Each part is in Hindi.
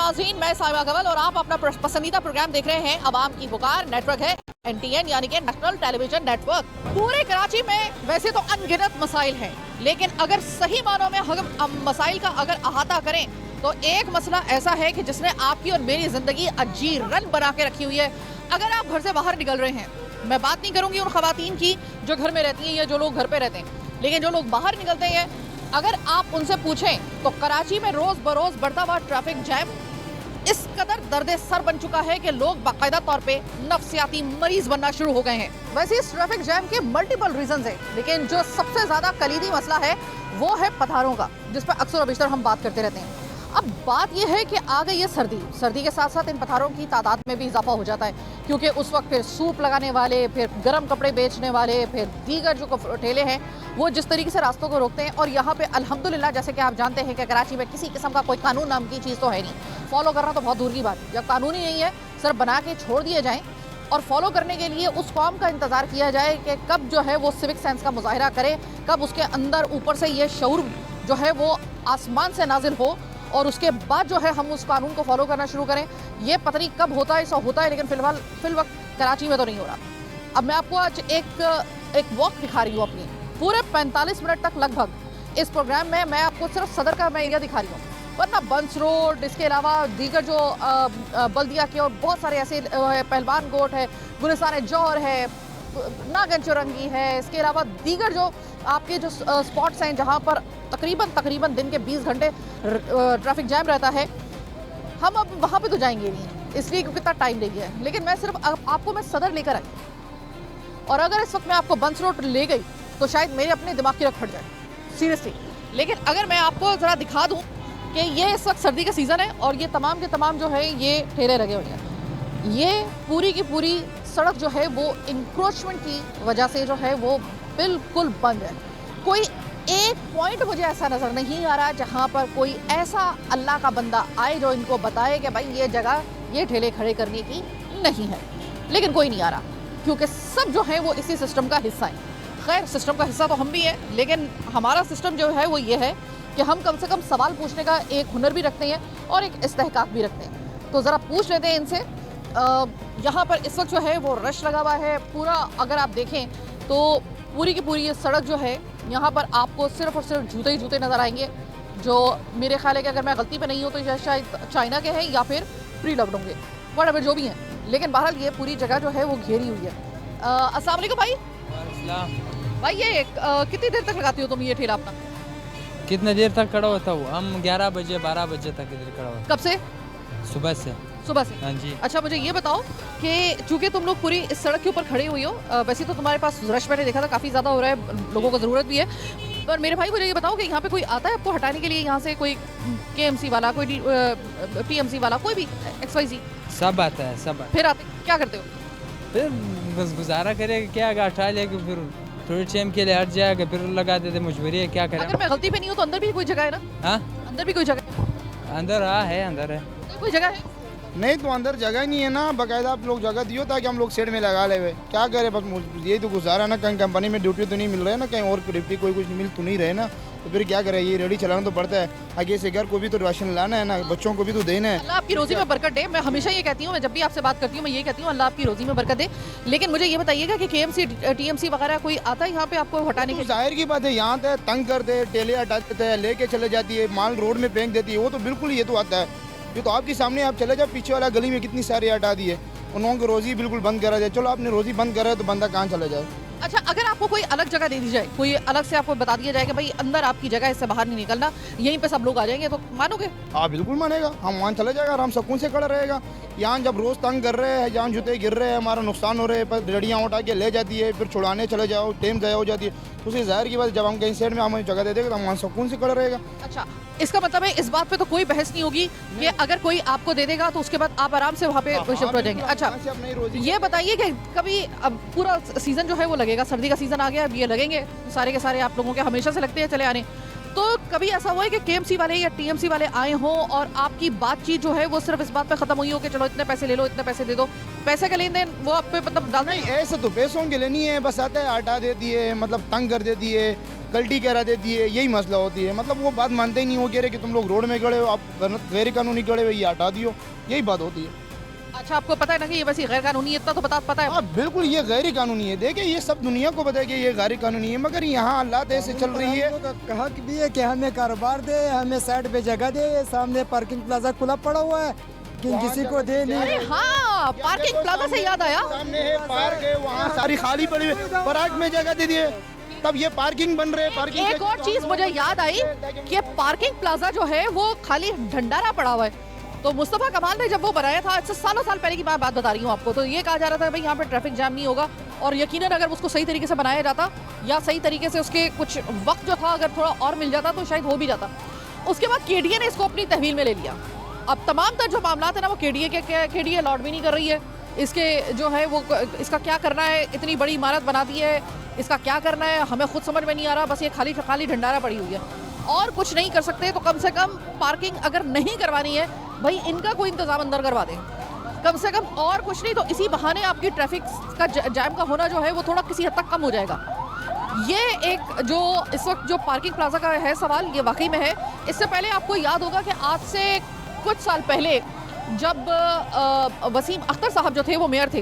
नाज़रीन, मैं साइमा कंवल और आप अपना पसंदीदा प्रोग्राम देख रहे हैं अवाम की पुकार। नेटवर्क है NTN यानी कि नेशनल टेलीविजन नेटवर्क। पूरे कराची में वैसे तो अनगिनत मसाइल हैं, लेकिन अगर सही मानों में हम मसाइल का अगर अहाता करें तो एक मसला ऐसा है कि जिसने आपकी और मेरी जिंदगी अजीरन बना के रखी हुई है। अगर आप घर से बाहर निकल रहे हैं, मैं बात नहीं करूंगी उन खवातीन की जो घर में रहती हैं या जो लोग घर पे रहते हैं, लेकिन जो लोग बाहर निकलते हैं, अगर आप उनसे पूछें तो कराची में रोज बरोज बढ़ता हुआ ट्रैफिक जैम इस कदर दर्द सर बन चुका है कि लोग बाकायदा तौर पे नफ्सियाती मरीज बनना शुरू हो गए हैं। वैसे इस ट्रैफिक जैम के मल्टीपल रीजंस हैं, लेकिन जो सबसे ज्यादा कलीदी मसला है वो है पधारों का, जिस पर अक्सर और बेशतर हम बात करते रहते हैं। अब बात यह है कि आ गई है सर्दी के साथ साथ इन पधारों की तादाद में भी इजाफा हो जाता है, क्योंकि उस वक्त फिर सूप लगाने वाले, फिर गर्म कपड़े बेचने वाले, फिर दीगर जो ठेले हैं वो जिस तरीके से रास्तों को रोकते हैं। और यहाँ पे अल्हम्दुलिल्लाह, जैसे कि आप जानते हैं कि कराची में किसी किस्म का कोई कानून नाम की चीज़ तो है नहीं, फॉलो करना तो बहुत दूर की बात है। जब कानून ही नहीं है, सिर्फ बना के छोड़ दिए जाएँ और फॉलो करने के लिए उस कौम का इंतज़ार किया जाए कि कब जो है वो सिविक सेंस का मुजाहरा करे, कब उसके अंदर ऊपर से ये शऊर जो है वो आसमान से नाजिल हो और उसके बाद जो है हम उस कानून को फॉलो करना शुरू करें। ये पता नहीं कब होता है, ऐसा होता है, लेकिन फिल वक्त कराची में तो नहीं हो रहा। अब मैं आपको आज एक वॉक दिखा रही हूँ अपनी, पूरे 45 मिनट तक लगभग इस प्रोग्राम में मैं आपको सिर्फ सदर का मैं एरिया दिखा रही हूँ, वरना बंस रोड, इसके अलावा दीगर जो बल्दिया के और बहुत सारे ऐसे पहलवान गोट है, गुलिस्तान जौहर है, नागन चौरंगी है, इसके अलावा दीगर जो आपके जो स्पॉट्स हैं जहाँ पर तकरीबन दिन के 20 घंटे ट्रैफिक जैम रहता है। हम अब वहाँ पे तो जाएंगे नहीं, इसलिए क्योंकि इतना टाइम ले गया है, लेकिन मैं सिर्फ आपको मैं सदर लेकर आई, और अगर इस वक्त मैं आपको बंस रोड ले गई तो शायद मेरे अपने दिमाग की रख फट जाए, सीरियसली। लेकिन अगर मैं आपको ज़रा दिखा दूँ कि ये इस वक्त सर्दी का सीज़न है और ये तमाम के तमाम जो है ये ठेले लगे हुए हैं, ये पूरी की पूरी सड़क जो है वो इंक्रोचमेंट की वजह से जो है वो बिल्कुल बंद है। कोई एक पॉइंट मुझे ऐसा नज़र नहीं आ रहा जहाँ पर कोई ऐसा अल्लाह का बंदा आए जो इनको बताए कि भाई ये जगह ये ठेले खड़े करने की नहीं है, लेकिन कोई नहीं आ रहा, क्योंकि सब जो है वो इसी सिस्टम का हिस्सा है। खैर, सिस्टम का हिस्सा तो हम भी हैं, लेकिन हमारा सिस्टम जो है वो ये है कि हम कम से कम सवाल पूछने का एक हुनर भी रखते हैं और एक इस्तेहकाक भी रखते हैं। तो ज़रा पूछ लेते हैं इनसे। यहाँ पर इस वक्त जो है वो रश लगा हुआ है पूरा। अगर आप देखें तो पूरी की पूरी ये सड़क जो है, यहाँ पर आपको सिर्फ और सिर्फ जूते ही जूते नज़र आएंगे, जो मेरे ख्याल है कि अगर मैं गलती पे नहीं हूँ तो शायद चाइना के हैं या फिर प्री लव्ड होंगे, वट जो भी हैं, लेकिन बहरहाल ये पूरी जगह जो है वो घेरी हुई है। अस्सलाम वालेकुम भाई। भाई ये कितनी देर तक लगाती हो तुम ये ठेला अपना? कितने देर तक खड़ा होता हूँ? हम 11 बजे 12 बजे तक इधर खड़ा होता। कब से? सुबह से। हाँ जी। अच्छा, मुझे ये बताओ कि चूंकि तुम लोग पूरी इस सड़क के ऊपर खड़े हुई हो, वैसे तो तुम्हारे पास रश मैंने देखा था काफ़ी ज़्यादा हो रहा है, लोगों को ज़रूरत भी है, पर मेरे भाई मुझे ये बताओ कि यहाँ पे कोई आता है आपको हटाने के लिए? यहाँ से कोई KMC वाला, कोई PMC वाला, कोई भी XYZ? सब आता है, सब। फिर आते क्या करते हो? फिर बस गुजारा करेगा, क्या हटा लेगा, फिर थोड़ी टाइम के लिए हट जाएगा, फिर लगा देते, मजबूरी है, क्या करें। अगर मैं गलती पे नहीं हूँ तो अंदर भी कोई जगह है ना? हाँ, अंदर भी कोई जगह है? अंदर है, अंदर है, कोई जगह है नहीं तो अंदर जगह ही नहीं है ना, बाकायदा आप लोग जगह दियो ताकि हम लोग सेट में लगा ले। क्या करें, बस यही तो गुजारा ना, कहीं कंपनी में ड्यूटी तो नहीं मिल रहा है ना, कहीं और ड्यूटी कोई कुछ मिल तो नहीं रहे ना, तो फिर क्या करें, ये रेडी चलाना तो पड़ता है। आगे से घर को भी तो राशन लाना है ना, बच्चों को भी तो देना है। अल्लाह आपकी रोजी में बरकत दे। मैं हमेशा ये कहती हूँ, मैं जब भी आपसे बात करती हूँ मैं ये कहती हूँ अल्लाह आपकी रोजी में बरकत दे। लेकिन मुझे ये बताइएगा कि KMC TMC वगैरह कोई आता है यहाँ पे आपको हटाने के? जाहिर की बात है, यहाँ पे तंग करते हैं, टेले हटा देते हैं, लेके चले जाती है, माल रोड में फेंक देती है, वो तो बिल्कुल ये तो आता है। ये तो आपके सामने, आप चले जाओ पीछे वाला गली में कितनी सारी हटा दी है, उन लोगों की रोजी बिल्कुल बंद करा जाए। चलो आपने रोजी बंद करा है तो बंदा कहाँ चला जाए? अच्छा, अगर आपको कोई अलग जगह दे दी जाए, कोई अलग से आपको बता दिया जाए कि भाई अंदर आपकी जगह, इससे बाहर नहीं निकलना, यहीं पे सब लोग आ जाएंगे, तो मानोगे? हाँ बिल्कुल मानेगा, हम वहाँ चले जाएगा, आराम सुकून से खड़ा रहेगा। यहाँ जब रोज़ तंग कर रहे हैं, जहाँ जूते गिर रहे हैं, हमारा नुकसान हो रहे हैं, पर रेडियाँ उठा के ले जाती है, फिर छुड़ाने चले जाओ, टाइम ज़ाया हो जाती है, तो उसी जाहिर की बात, जब हम कहीं साइड में हमें जगह दे देगा तो हम वहाँ सुकून से खड़ा रहेगा। अच्छा, इसका मतलब है इस बात पे तो कोई बहस नहीं होगी कि अगर कोई आपको दे देगा तो उसके बाद आप आराम से वहाँ पे शिफ्ट हो जाएंगे। अच्छा, ये बताइए कि कभी अब पूरा सीज़न जो है वो लगेगा, सर्दी का सीज़न आ गया, अब ये लगेंगे सारे के सारे, आप लोगों के हमेशा से लगते हैं चले आने, तो कभी ऐसा हुआ है कि KMC वाले या TMC वाले आए हों और आपकी बातचीत जो है वो सिर्फ इस बात पे खत्म हुई हो कि चलो इतने पैसे ले लो, इतने पैसे दे दो, पैसे का लेन देन वो आप पे मतलब डालना? नहीं, ऐसे तो पैसों के लिए नहीं है, बस आता है हटा देती है, मतलब तंग कर देती है, गलती करा देती है, यही मसला होती है। मतलब वो बात मानते ही नहीं, वो कह रहे कि तुम लोग रोड में खड़े हो, आप गैर कानूनी खड़े हो, ये हटा दियो, यही बात होती है। अच्छा, आपको पता है ना कि ये वैसे गैर कानूनी है, इतना तो पता है। हाँ बिल्कुल, ये गैर कानूनी है। देखिए ये सब दुनिया को पता है कि ये गैर कानूनी है, मगर यहाँ हालात ऐसे चल रही है। कहा कि भी है कि हमें कारोबार दे, हमें साइड पे जगह दे, सामने पार्किंग प्लाजा खुला पड़ा हुआ है कि किसी को दे अरे नहीं। हाँ, पार्किंग प्लाजा से याद आया, सामने है पार्क है, वहाँ सारी खाली पड़ी हुई, पार्क में जगह दे दिए, तब ये पार्किंग बन रहे। पार्किंग एक और चीज मुझे याद आई कि पार्किंग प्लाजा जो है वो खाली ढंडारा पड़ा हुआ है। तो मुस्तफा कमाल ने जब वो बनाया था, इससे सालों साल पहले की मैं बात बता रही हूँ आपको, तो ये कहा जा रहा था भाई यहाँ पे ट्रैफिक जाम नहीं होगा, और यकीनन अगर उसको सही तरीके से बनाया जाता या सही तरीके से उसके कुछ वक्त जो था अगर थोड़ा और मिल जाता तो शायद हो भी जाता। उसके बाद केडीए ने इसको अपनी तहवील में ले लिया। अब तमाम तर जो मामला है ना वो केडीए अलॉट भी नहीं कर रही है। इसके जो है वो इसका क्या करना है, इतनी बड़ी इमारत बना दी है, इसका क्या करना है हमें खुद समझ में नहीं आ रहा। बस ये खाली ढंडारा पड़ी हुई है और कुछ नहीं कर सकते, तो कम से कम पार्किंग अगर नहीं करवानी है भाई इनका कोई इंतजाम अंदर करवा दें कम से कम, और कुछ नहीं तो इसी बहाने आपकी ट्रैफिक का जैम का होना जो है वो थोड़ा किसी हद तक कम हो जाएगा। ये एक जो इस वक्त जो पार्किंग प्लाजा का है सवाल, ये वाकई में है। इससे पहले आपको याद होगा कि आज से कुछ साल पहले जब वसीम अख्तर साहब जो थे वो मेयर थे,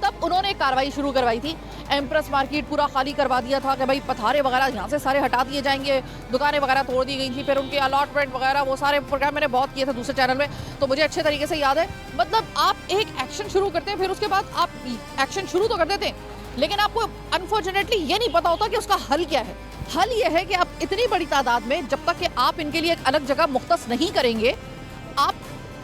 तब उन्होंने कार्रवाई शुरू करवाई थी। एम्प्रेस मार्केट पूरा खाली करवा दिया था कि भाई पथारे वगैरह यहाँ से सारे हटा दिए जाएंगे, दुकानें वगैरह तोड़ दी गई थी, फिर उनके अलॉटमेंट वगैरह वो सारे प्रोग्राम मैंने बहुत किए थे दूसरे चैनल में, तो मुझे अच्छे तरीके से याद है। मतलब आप एक एक्शन शुरू करते हैं, फिर उसके बाद आप एक्शन शुरू तो कर देते हैं, लेकिन आपको अनफॉर्चुनेटली ये नहीं पता होता कि उसका हल क्या है। हल ये है कि आप इतनी बड़ी तादाद में जब तक कि आप इनके लिए एक अलग जगह मुख्तस नहीं करेंगे, आप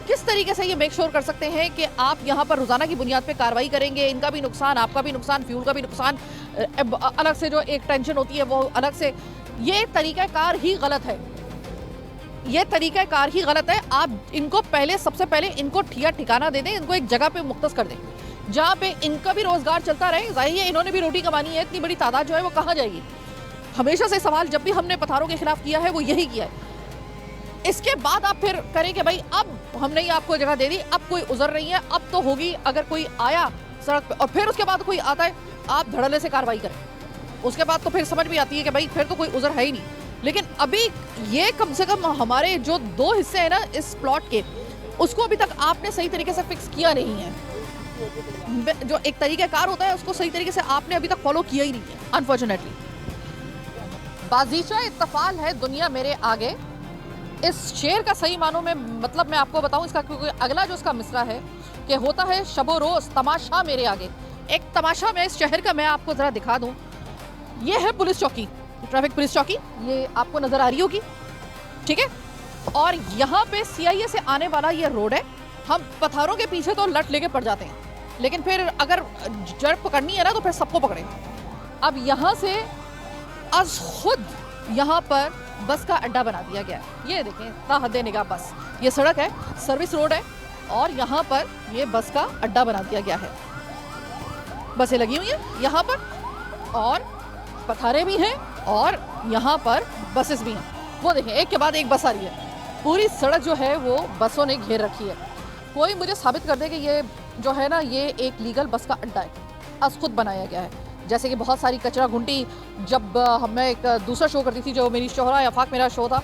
किस तरीके से ये मेक श्योर कर सकते हैं कि आप यहाँ पर रोजाना की बुनियाद पे कार्रवाई करेंगे, इनका भी नुकसान, आपका भी नुकसान, फ्यूल का भी नुकसान, अलग से जो एक टेंशन होती है वो अलग से। ये तरीक़ाकार ही गलत है, ये तरीक़ाकार ही गलत है। आप इनको पहले सबसे पहले इनको ठिकाना दे दें, इनको एक जगह पे मुख्तस कर दें जहाँ पे इनका भी रोजगार चलता रहे। जाहिर है इन्होंने भी रोटी कमानी है, इतनी बड़ी तादाद जो है वो कहाँ जाएगी। हमेशा से सवाल जब भी हमने पथारों के खिलाफ किया है वो यही किया है। इसके बाद आप फिर करें कि भाई अब हमने ही आपको जगह दे दी, अब कोई उज़र नहीं है, अब तो होगी। अगर कोई आया सड़क पे और फिर उसके बाद कोई आता है, आप धड़ल्ले से कार्रवाई करें, उसके बाद तो फिर समझ भी आती है कि भाई फिर तो कोई उज़र है ही नहीं। लेकिन अभी ये कम से कम हमारे जो 2 हिस्से हैं ना इस प्लॉट के, उसको अभी तक आपने सही तरीके से फिक्स किया नहीं है। जो एक तरीक़ाकार होता है उसको सही तरीके से आपने अभी तक फॉलो किया ही नहीं है अनफॉर्चुनेटली। बाजीशा इत्तफाल है दुनिया मेरे आगे, इस शेर का सही मानों में मतलब मैं आपको बताऊं इसका, क्योंकि अगला जो इसका मिसरा है कि होता है शबो रोज तमाशा मेरे आगे। एक तमाशा मैं इस शहर का मैं आपको ज़रा दिखा दूं। ये है पुलिस चौकी, ट्रैफिक पुलिस चौकी, ये आपको नज़र आ रही होगी, ठीक है। और यहाँ पे CIA से आने वाला ये रोड है। हम पथारों के पीछे तो लट लेके पड़ जाते हैं, लेकिन फिर अगर जड़ पकड़नी है ना तो फिर सबको पकड़े। अब यहाँ से आज खुद यहाँ पर बस का अड्डा बना दिया गया है। ये देखें ताहद्दे निगाह बस, ये सड़क है, सर्विस रोड है, और यहाँ पर ये बस का अड्डा बना दिया गया है। बसें लगी हुई हैं यहाँ पर, और पथारे भी हैं, और यहाँ पर बसेस भी हैं। वो देखें एक के बाद एक बस आ रही है, पूरी सड़क जो है वो बसों ने घेर रखी है। कोई मुझे साबित कर दे कि ये जो है ना ये एक लीगल बस का अड्डा है, आज खुद बनाया गया है। जैसे कि बहुत सारी कचरा घुंटी, जब मैं एक दूसरा शो करती थी जो मेरी शोहरा आफाक मेरा शो था,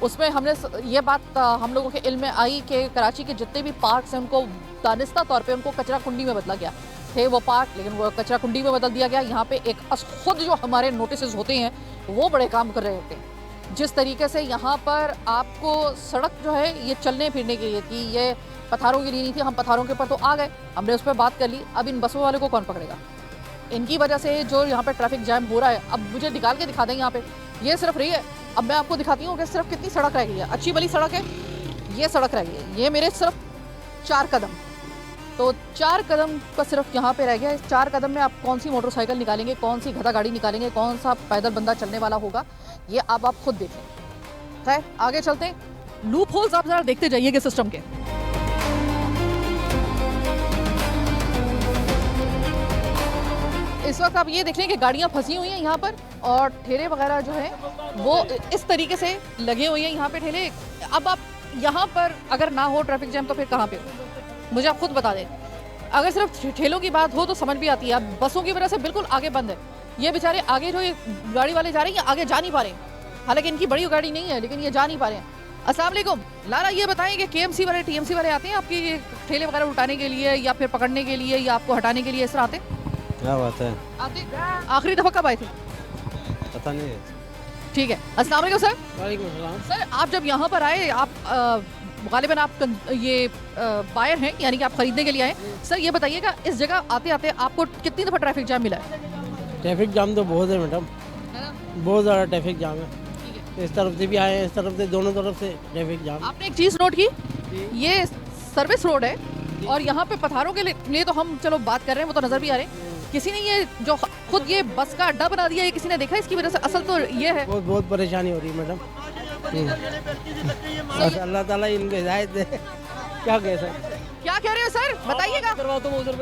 उसमें हमने ये बात हम लोगों के इल्म में आई कि कराची के जितने भी पार्क्स हैं उनको दानिस्ता तौर पे उनको कचरा कुंडी में बदला गया। थे वो पार्क, लेकिन वो कचरा कुंडी में बदल दिया गया। यहाँ पे एक खुद जो हमारे नोटिस होते हैं वो बड़े काम कर रहे होते हैं। जिस तरीके से यहाँ पर आपको सड़क जो है ये चलने फिरने के लिए थी, ये पथारों के लिए नहीं थी। हम पथारों के ऊपर तो आ गए, हमने उस पर बात कर ली। अब इन बसों वाले को कौन पकड़ेगा? इनकी वजह से जो यहाँ पे ट्रैफिक जैम हो रहा है। अब मुझे निकाल के दिखा दें यहाँ पे, ये सिर्फ रही है। अब मैं आपको दिखाती हूँ कि सिर्फ कितनी सड़क रह गई है। अच्छी भली सड़क है, ये सड़क रह गई है, ये मेरे सिर्फ 4 कदम, तो 4 कदम का सिर्फ यहाँ पे रह गया। इस 4 कदम में आप कौन सी मोटरसाइकिल निकालेंगे, कौन सी गधा गाड़ी निकालेंगे, कौन सा पैदल बंदा चलने वाला होगा, ये अब आप खुद देखें। खैर आगे चलते हैं। लूप होल्स आप जरा देखते जाइएगा सिस्टम के। इस वक्त आप ये देख लें कि गाड़ियाँ फंसी हुई हैं यहाँ पर, और ठेले वगैरह जो है वो इस तरीके से लगे हुए हैं यहाँ पे ठेले। अब आप यहाँ पर अगर ना हो ट्रैफिक जैम तो फिर कहाँ पे हो, मुझे आप खुद बता दें। अगर सिर्फ ठेलों की बात हो तो समझ भी आती है। अब बसों की वजह से बिल्कुल आगे बंद है, ये बेचारे आगे जो ये गाड़ी वाले जा रहे हैं ये आगे जा नहीं पा रहे हैं, हालांकि इनकी बड़ी गाड़ी नहीं है लेकिन ये जा नहीं पा रहे हैं। अस्सलाम वालेकुम लाला, ये बताएं कि केएमसी वाले टीएमसी वाले आते हैं आपके ये ठेले वगैरह उठाने के लिए या फिर पकड़ने के लिए या आपको हटाने के लिए, इस तरह आते हैं? क्या बात है, आते आखिरी दफा कब आए थे? पता नहीं है। ठीक है, अस्सलाम वालेकुम सर। वालेकुम सलाम। सर आप जब यहाँ पर आए, आप गालिबन आप ये बायर हैं यानी कि आप खरीदने के लिए आए। सर ये बताइएगा इस जगह आते आते आपको कितनी दफ़ा ट्रैफिक जाम मिला है? ट्रैफिक जाम तो बहुत है मैडम, है ना? बहुत ज़्यादा ट्रैफिक जाम है। ठीक है। इस तरफ से भी आए हैं, इस तरफ से, दोनों तरफ से ट्रैफिक जाम। आपने एक चीज़ नोट की, ये सर्विस रोड है और यहाँ पे पथारों के लिए तो हम चलो बात कर रहे हैं, वो तो नज़र भी आ रहे हैं। किसी ने ये जो खुद ये बस का अड्डा बना दिया, ये किसी ने देखा इसकी वजह से? असल तो ये है बहुत बहुत परेशानी हो रही है मैडम। बस अल्लाह ताला इनको हिदायत दे, क्या कह सकते। क्या कह रहे हो सर, बताइएगा। करवाओ तुम उधर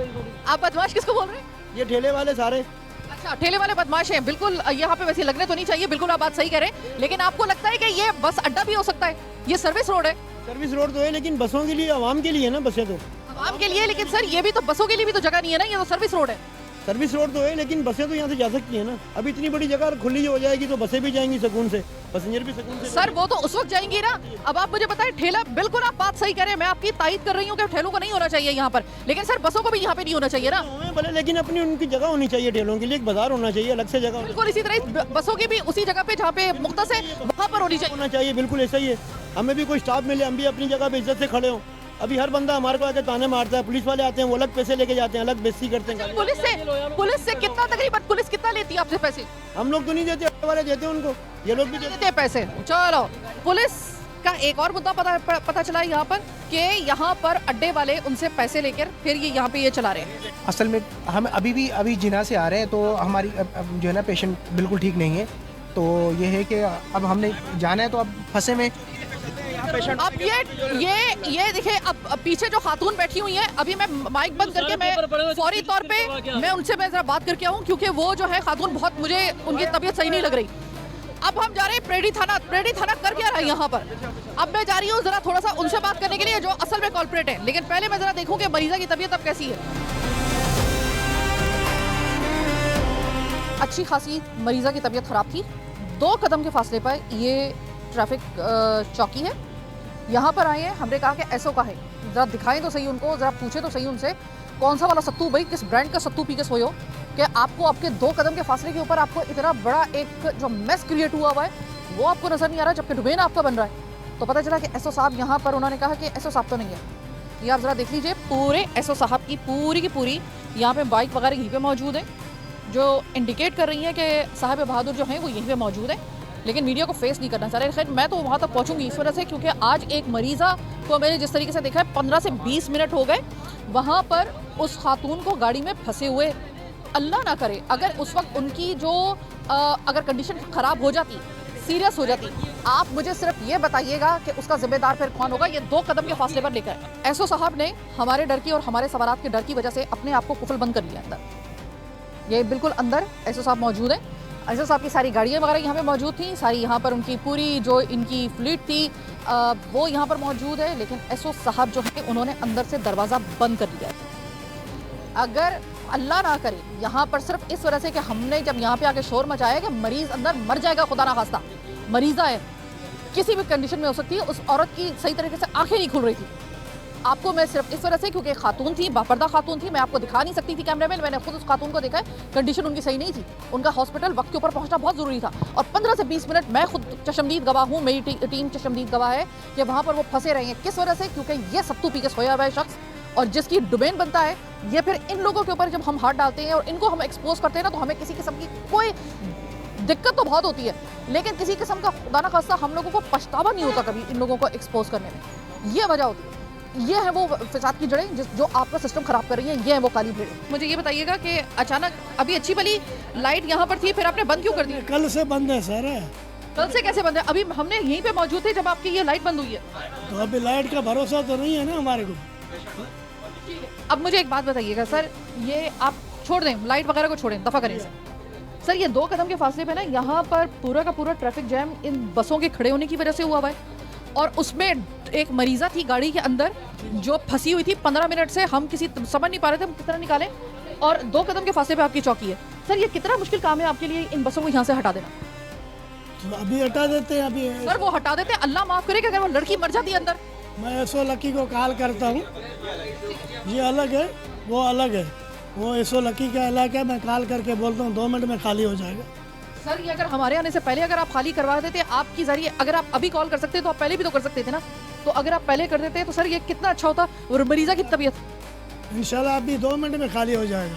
आप बदमाश किसको बोल रहे हैं? ये ठेले वाले सारे। अच्छा, ठेले वाले बदमाश हैं, बिल्कुल यहाँ पे वैसे लगने तो नहीं चाहिए, बिल्कुल आप बात सही कह रहे हैं, लेकिन आपको लगता है कि ये बस अड्डा भी हो सकता है? ये सर्विस रोड है, सर्विस रोड तो है लेकिन बसों के लिए, आवाम के लिए ना बसें तो। आवाम के लिए, लेकिन सर ये भी तो बसों के लिए भी तो जगह नहीं है ना, ये तो सर्विस रोड है। सर्विस रोड तो है लेकिन बसें तो यहाँ से जा सकती है ना। अभी इतनी बड़ी जगह खुली हो जाएगी तो बसें भी जाएंगी सुकून से, पैसेंजर भी सुकून से। सर वो तो उस वक्त जाएंगी ना। अब आप मुझे बताएं, ठेला, बिल्कुल आप बात सही कह रहे हैं, मैं आपकी तारीफ कर रही हूँ कि ठेलों को नहीं होना चाहिए यहाँ पर, लेकिन सर बसों को भी यहाँ पे नहीं होना चाहिए ना। भले, लेकिन अपनी उनकी जगह होनी चाहिए, ठेलों के लिए एक बाजार होना चाहिए, अलग से जगह बिल्कुल इसी तरह बसों की भी उसी जगह पे जहाँ पे मुख्तस है वहाँ पर होनी चाहिए। होना चाहिए, बिल्कुल ऐसा ही है। हमें भी कोई स्टाफ मिले, हम भी अपनी जगह पे इज्जत से खड़े हों। अभी हर बंदा हमारे को आके ताने मारता है, पुलिस वाले आते हैं वो अलग पैसे लेके जाते हैं, अलग बेइज्जती करते हैं। पुलिस से कितना, तकरीबन पुलिस कितना लेती है आपसे पैसे? हम लोग तो नहीं देते, ऑटो वाले देते हैं उनको, ये लोग भी देते हैं पैसे। चलो, पुलिस का एक और मुद्दा पता चला यहाँ पर कि यहाँ पर अड्डे वाले उनसे पैसे लेकर फिर ये यहाँ पे ये चला रहे हैं। असल में हम अभी जिना से आ रहे हैं तो हमारी अब जो है ना पेशेंट बिल्कुल ठीक नहीं है, तो ये है कि अब हमने जाना है तो अब फंसे में। अब ये देखिए, अब पीछे जो खातून बैठी हुई है, अभी मैं माइक बंद करके मैं फौरी तौर पे मैं उनसे मैं जरा बात करके आऊँ, क्योंकि वो जो है खातून बहुत, मुझे उनकी तबीयत सही नहीं लग रही। अब हम जा रहे हैं प्रेडी थाना कर क्या रहा है यहाँ पर। अब मैं जा रही हूँ जरा थोड़ा सा उनसे बात करने के लिए जो असल में कॉल्प्रेट है, लेकिन पहले मैं जरा देखूँ कि मरीजा की तबीयत अब कैसी है। अच्छी खासी मरीजा की तबीयत खराब थी। 2 कदम के फासले पर ये ट्रैफिक चौकी है, यहाँ पर आए हैं। हमने कहा कि एसओ का है, ज़रा दिखाएं तो सही उनको, ज़रा पूछे तो सही उनसे कौन सा वाला सत्तू, भाई किस ब्रांड का सत्तू पी के सोए हो कि आपको आपके 2 कदम के फासले के ऊपर आपको इतना बड़ा एक जो मेस क्रिएट हुआ है वो आपको नज़र नहीं आ रहा, जबकि डुबेन आपका बन रहा है। तो पता चला कि एसओ साहब यहाँ पर, उन्होंने कहा कि एसओ साहब तो नहीं है। ये आप ज़रा देख लीजिए, पूरे एसओ साहब की पूरी यहाँ पे बाइक वगैरह यहीं पे मौजूद है जो इंडिकेट कर रही है कि साहिब बहादुर जो हैं वो यहीं पे मौजूद है, लेकिन मीडिया को फेस नहीं करना चाह रहे। खैर मैं तो वहाँ तक पहुँचूंगी इस वजह से क्योंकि आज एक मरीज़ा को मैंने जिस तरीके से देखा है 15 से 20 मिनट हो गए वहाँ पर उस खातून को गाड़ी में फंसे हुए। अल्लाह ना करे अगर उस वक्त उनकी जो अगर कंडीशन ख़राब हो जाती, सीरियस हो जाती, आप मुझे सिर्फ ये बताइएगा कि उसका जिम्मेदार फिर कौन होगा। ये 2 कदम के फासले पर लेकर एसओ साहब ने हमारे डर की और हमारे सवारात के डर की वजह से अपने आप को कुफल बंद कर लिया अंदर। ये बिल्कुल अंदर एसओ साहब मौजूद है। एसओ साहब की सारी गाड़ियाँ वगैरह यहाँ पे मौजूद थी, सारी यहाँ पर उनकी पूरी जो इनकी फ्लीट थी वो यहाँ पर मौजूद है, लेकिन एसओ साहब जो है उन्होंने अंदर से दरवाज़ा बंद कर दिया है। अगर अल्लाह ना करे यहाँ पर सिर्फ इस वजह से कि हमने जब यहाँ पे आके शोर मचाया कि मरीज़ अंदर मर जाएगा, खुदा ना खास्ता, मरीज़ा है, किसी भी कंडीशन में हो सकती है। उस औरत की सही तरीके से आंखें नहीं खुल रही थी। आपको मैं सिर्फ इस वजह से क्योंकि खातून थी, बापर्दा खातून थी, मैं आपको दिखा नहीं सकती थी कैमरे में, मैंने खुद उस खातून को देखा है, कंडीशन उनकी सही नहीं थी। उनका हॉस्पिटल वक्त के ऊपर पहुंचना बहुत ज़रूरी था और 15 से 20 मिनट मैं खुद चशमदीद गवाह हूँ, मेरी टीम चशमदीद गवाह है कि वहाँ पर वो फंसे रहे हैं। किस वजह से? क्योंकि ये सत्तू पी के सोया हुआ है शख्स और जिसकी डोमेन बनता है, ये फिर इन लोगों के ऊपर जब हम हाथ डालते हैं और इनको हम एक्सपोज करते हैं ना, तो हमें किसी किस्म की कोई दिक्कत तो बहुत होती है, लेकिन किसी किस्म का खुदा ना खास्ता हम लोगों को पछतावा नहीं होता कभी इन लोगों को एक्सपोज करने में। ये वजह होती है, ये है वो फसाद की जड़ें जो आपका सिस्टम खराब कर रही है, ये है वो काली भेड़ें। मुझे ये बताइएगा कि अचानक अभी अच्छी भली लाइट यहाँ पर थी, फिर आपने बंद क्यों कर दी? कल से बंद है सर। कल से कैसे बंद है? अभी हमने यहीं पे मौजूद थे जब आपकी ये लाइट बंद हुई है। तो अभी लाइट का भरोसा तो नहीं है ना हमारे को। अब मुझे एक बात बताइएगा सर, ये आप छोड़ दें लाइट वगैरह को, छोड़ें, दफा करें सर। ये 2 कदम के फासले पे ना यहाँ पर पूरा का पूरा ट्रैफिक जैम इन बसों के खड़े होने की वजह से हुआ हुआ है और उसमें एक मरीज़ा थी गाड़ी के अंदर जो फंसी हुई थी 15 मिनट से। हम किसी समझ नहीं पा रहे थे हम किस तरह निकालें, और 2 कदम के फासले पे आपकी चौकी है। सर ये कितना मुश्किल काम है आपके लिए इन बसों को यहाँ से हटा देना? तो अभी हटा देते हैं अभी। सर वो हटा देते हैं, अल्लाह माफ करे कि अगर वो लड़की मर जाती है अंदर। मैं एसओ लकी को कॉल करता हूँ, ये अलग है वो अलग है, वो एसओ लकी का इलाका है, मैं कॉल करके बोलता हूँ 2 मिनट में खाली हो जाएगा। सर ये अगर हमारे आने से पहले अगर आप खाली करवा देते आपकी जरिए, अगर आप अभी कॉल कर सकते तो आप पहले भी तो कर सकते थे ना, तो अगर आप पहले कर देते तो सर ये कितना अच्छा होता और मरीजा की तबीयत इंशाल्लाह अभी 2 मिनट में खाली हो जाएगा।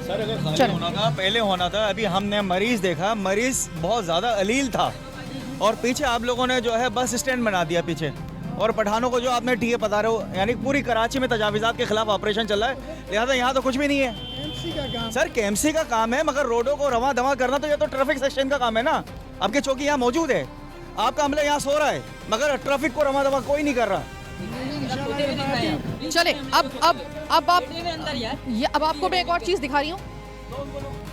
सर अगर खाली होना था पहले होना था। अभी हमने मरीज देखा, मरीज बहुत ज़्यादा अलील था और पीछे आप लोगों ने जो है बस स्टैंड बना दिया पीछे, और पठानों को जो आपने टीए बता रहे हो, यानी पूरी कराची में तजावीज़ात के खिलाफ ऑपरेशन चल रहा है, लिहाजा यहाँ तो कुछ भी नहीं है। सर केएमसी का काम है, मगर रोडों को रवा दवा करना तो ये तो ट्रैफिक सेक्शन का काम है ना। आपकी चौकी यहाँ मौजूद है, आपका अमला यहाँ सो रहा है, मगर ट्रैफिक को रवा दवा कोई नहीं कर रहा। चले अब आपको मैं एक और चीज़ दिखा रही हूँ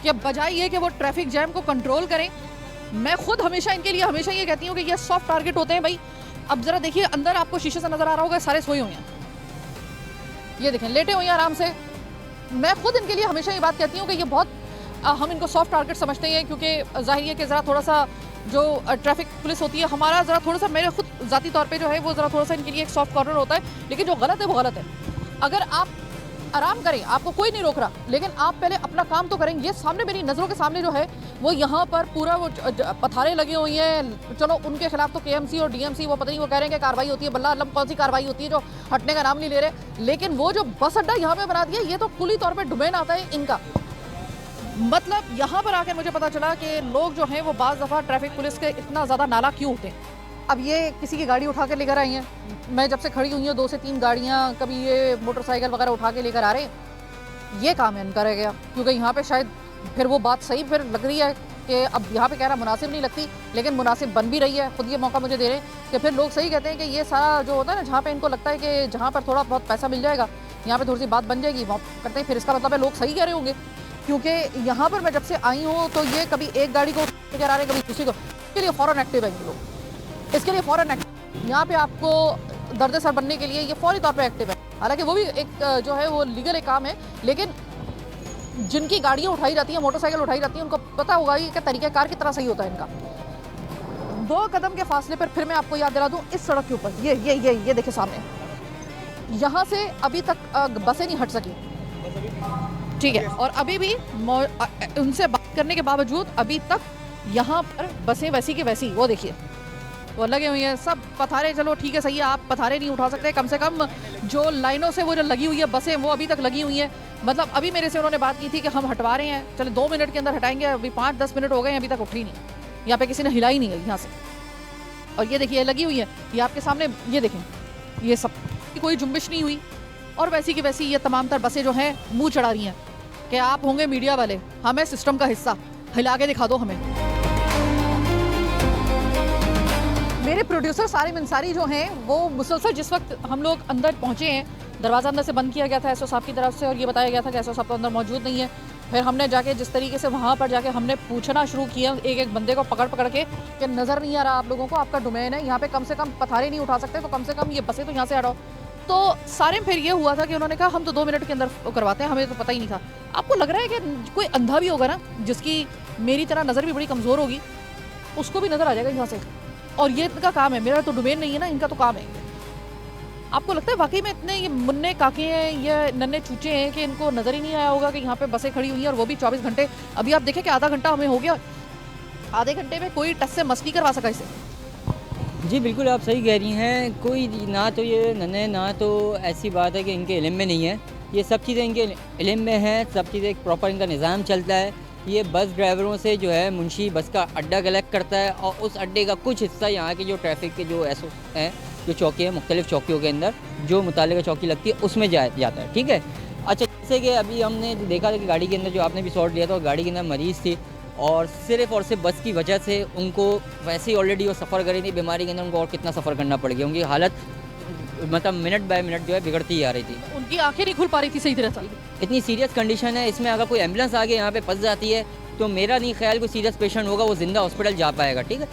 कि अब बजाय ये कि वो ट्रैफिक जैम को कंट्रोल करें, मैं खुद हमेशा इनके लिए हमेशा ये कहती हूँ कि ये सॉफ्ट टारगेट होते हैं भाई। अब जरा देखिए अंदर आपको शीशे से नजर आ रहा होगा, सारे सोए हुए हैं, ये देखें लेटे हुए हैं आराम से। मैं खुद इनके लिए हमेशा ये बात कहती हूँ कि ये बहुत हम इनको सॉफ्ट टारगेट समझते हैं, क्योंकि जाहिर है कि ज़रा थोड़ा सा जो ट्रैफिक पुलिस होती है हमारा ज़रा थोड़ा सा, मेरे खुद ज़ाती तौर पे जो है वो ज़रा थोड़ा सा इनके लिए एक सॉफ्ट कॉर्नर होता है, लेकिन जो गलत है वो गलत है। अगर आप आराम करें, आपको कोई नहीं रोक रहा, लेकिन आप पहले अपना काम तो करें। ये सामने मेरी नज़रों के सामने जो है वो यहाँ पर पूरा वो पथारे लगी हुई हैं। चलो उनके खिलाफ तो केएमसी और डीएमसी वो पता नहीं वो कह रहे हैं कि कार्रवाई होती है, बल्ला अल्लम कौन सी कार्रवाई होती है जो हटने का नाम नहीं ले रहे। लेकिन वो जो बस अड्डा यहाँ पे बना दिया, ये तो कुली तौर पर डोमेन आता है इनका। मतलब यहाँ पर आकर मुझे पता चला कि लोग जो हैं वो बाज़ दफ़ा ट्रैफिक पुलिस के इतना ज़्यादा नाला क्यों होते हैं। अब ये किसी की गाड़ी उठा के लेकर आई हैं, मैं जब से खड़ी हुई हूँ 2 से 3 गाड़ियाँ, कभी ये मोटरसाइकिल वगैरह उठा के लेकर आ रहे हैं। ये काम है इनका रह गया, क्योंकि यहाँ पे शायद फिर वो बात सही फिर लग रही है कि अब यहाँ पे कह रहा मुनासिब नहीं लगती, लेकिन मुनासिब बन भी रही है। खुद ये मौका मुझे दे रहे हैं कि फिर लोग सही कहते हैं कि ये सारा जो होता है ना, जहाँ पे इनको लगता है कि जहाँ पर थोड़ा बहुत पैसा मिल जाएगा, यहाँ पे थोड़ी सी बात बन जाएगी, वो करते हैं। फिर इसका मतलब है लोग सही कह रहे होंगे, क्योंकि यहाँ पर मैं जब से आई हूँ तो ये कभी एक गाड़ी को लेकर आ रहे हैं, कभी दूसरी को। इसके लिए फ़ौरन एक्टिव है ये लोग, इसके लिए फ़ौरन एक्टिव। यहाँ पे आपको दर्द सर बनने के लिए ये फौरी तौर पे एक्टिव है। हालांकि वो भी एक जो है वो लीगल एक काम है, लेकिन जिनकी गाड़ियाँ उठाई जाती हैं, मोटरसाइकिल उठाई जाती हैं, उनको पता होगा कि तरीक़ाकार कितना सही होता है इनका। 2 कदम के फासले पर फिर मैं आपको याद दिला दूँ, इस सड़क के ऊपर ये देखिए सामने, यहाँ से अभी तक बसें नहीं हट सकी, ठीक है। और अभी भी उनसे बात करने के बावजूद अभी तक यहाँ पर बसें वैसी की वैसी, वो देखिए वो लगे हुई हैं सब पथारे। चलो ठीक है, सही है, आप पथारे नहीं उठा सकते, कम से कम जो लाइनों से वो जो लगी हुई है बसें वो अभी तक लगी हुई हैं। मतलब अभी मेरे से उन्होंने बात की थी कि हम हटवा रहे हैं, चलो 2 मिनट के अंदर हटाएंगे, अभी 5-10 मिनट हो गए, अभी तक उठी नहीं, यहाँ पे किसी ने हिलाई नहीं है यहाँ से। और ये देखिए लगी हुई है, ये आपके सामने, ये देखें, ये सब कोई जुम्बिश नहीं हुई। और वैसी की वैसी ये तमाम तर बसें जो हैं मुँह चढ़ा रही हैं कि आप होंगे मीडिया वाले, हमें सिस्टम का हिस्सा, हिला के दिखा दो हमें। मेरे प्रोड्यूसर सारिम अंसारी जो हैं वो मुसलसल जिस वक्त हम लोग अंदर पहुंचे हैं, दरवाज़ा अंदर से बंद किया गया था एसओ साहब की तरफ से, और ये बताया गया था कि एसओ साहब तो अंदर मौजूद नहीं है। फिर हमने जाके जिस तरीके से वहाँ पर जाके हमने पूछना शुरू किया एक एक बंदे को पकड़ के कि नज़र नहीं आ रहा आप लोगों को, आपका डोमेन है यहाँ पे, कम से कम पथारे नहीं उठा सकते, तो कम से कम ये बसें तो यहाँ से हटाओ। तो सारे में फिर ये हुआ था कि उन्होंने कहा हम तो 2 मिनट के अंदर करवाते हैं, हमें तो पता ही नहीं था। आपको लग रहा है कि कोई अंधा भी होगा ना, जिसकी मेरी तरह नज़र भी बड़ी कमज़ोर होगी, उसको भी नज़र आ जाएगा यहाँ से। और ये इनका काम है, मेरा तो डोमेन नहीं है ना, इनका तो काम है। आपको लगता है वाकई में इतने ये मुन्ने काके हैं, ये नन्हे चूचे हैं कि इनको नज़र ही नहीं आया होगा कि यहाँ पे बसें खड़ी हुई हैं, और वो भी 24 घंटे। अभी आप देखें कि आधा घंटा हमें हो गया, आधे घंटे में कोई टच से मस नहीं करवा सका इसे। जी बिल्कुल आप सही कह रही हैं, कोई ना तो ये नन्हे ना तो ऐसी बात है कि इनके इल्म में नहीं है, ये सब चीज़ें इनके इल्म में हैं, सब चीज़ें एक प्रॉपर इनका निज़ाम चलता है। ये बस ड्राइवरों से जो है मुंशी बस का अड्डा कलेक्ट करता है, और उस अड्डे का कुछ हिस्सा यहाँ के जो ट्रैफिक के जो एसओ हैं, जो चौकी है, मुख्तलिफ चौकियों के अंदर जो मुतालिका चौकी लगती है उसमें जाता है, ठीक है। अच्छा, जैसे कि अभी हमने देखा था कि गाड़ी के अंदर जो आपने भी शॉट लिया था, गाड़ी के अंदर मरीज़ थी, और सिर्फ़ बस की वजह से उनको वैसे ही ऑलरेडी वो सफ़र करी थी बीमारी के अंदर, उनको और कितना सफ़र करना पड़ गया, उनकी हालत मतलब मिनट बाय मिनट जो है बिगड़ती ही आ रही थी, उनकी आंखें नहीं खुल पा रही थी सही तरह से। इतनी सीरियस कंडीशन है, इसमें अगर कोई एम्बुलेंस आगे यहाँ पे फंस जाती है तो मेरा नहीं ख्याल कोई सीरियस पेशेंट होगा वो ज़िंदा हॉस्पिटल जा पाएगा, ठीक है।